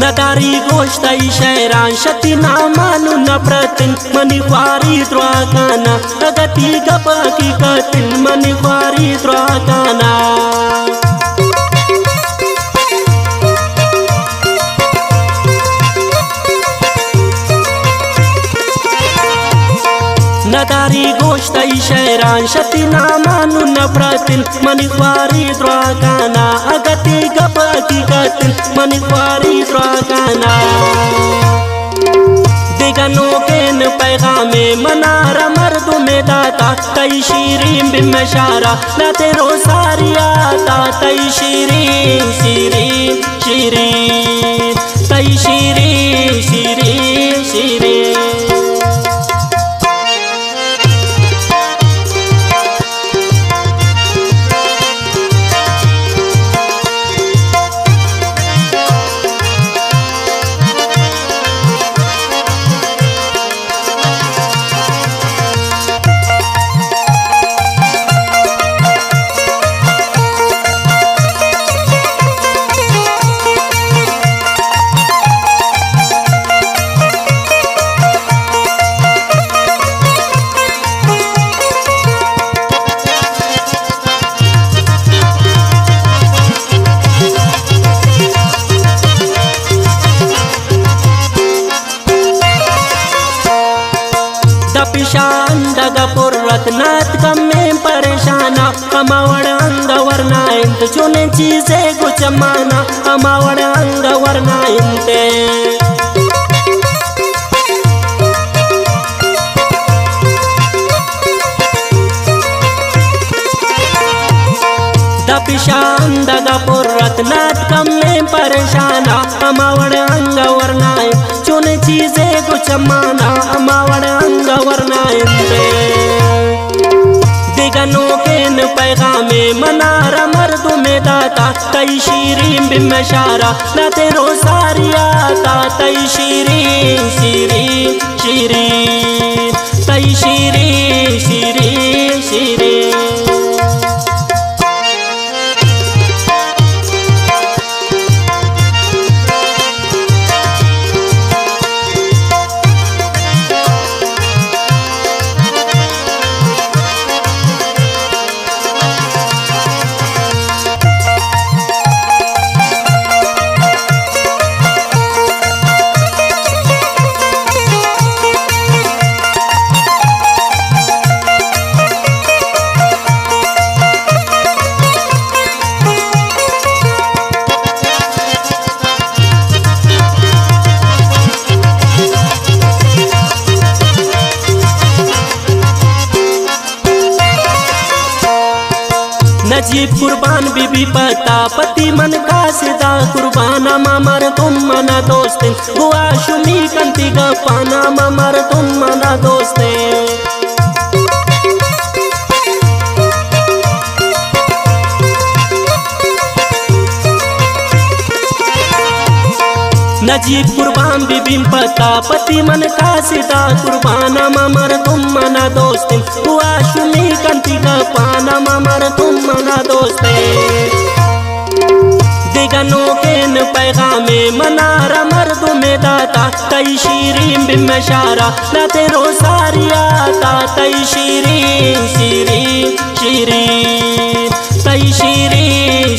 नगारी गोष्टई शहरान शती नामानु न प्रतिन money ख्वारी द्वाकाना अगति गपकी कतिन money ख्वारी द्वाकाना नगारी गोष्टई शहरान शती नामानु न प्रतिन मनी ख्वारी द्वाकाना अगति गपकी कतिन मनी ख्वारी द्वाकाना दिगनो केन पैगामे मनारा मर्दु में दाता तई शीरीं बिमशारा लाते रोसारियाता तई शीरीं शीरीं शीरीं तई शीरीं शीरीं शीरीं पुर्रत नात कम में परेशाना अमावड़ अंग वरना इंत चुने चीजें कुछ माना अमावड़ अंग वरना इंते दपिशान दगा पुर्रत नात कम में परेशाना अमावड़ अंग वरना चुने चीजें कुछ माना अमावड़ अंग वरना इंते दिगनो केन पैगामे मनारा मर्दु में दाता तई शीरीं बिमशारा लाते रोसारियाता तई शीरीं शीरीं शीरीं तई शीरीं शीरीं शीरीं नजीब कुर्बान बीबी पता पति मन का सिदा कुर्बाना ममर तुम मना दोस्ते गुआ शुमी कंती गपाना ममर तुम मना दोस्ते नजीब कुर्बान बीबी पता पति मन का सिदा कुर्बाना ममर तुम मना दोस्ते हुआ शुमी कंती गपाना ममर तुम मना दोस्ते दिगनो केन पैगामे मनारा मर्दु में दाता तई शीरीं बिमशारा लाते रोसारियाता तई शीरीं शीरीं शीरीं तई शीरीं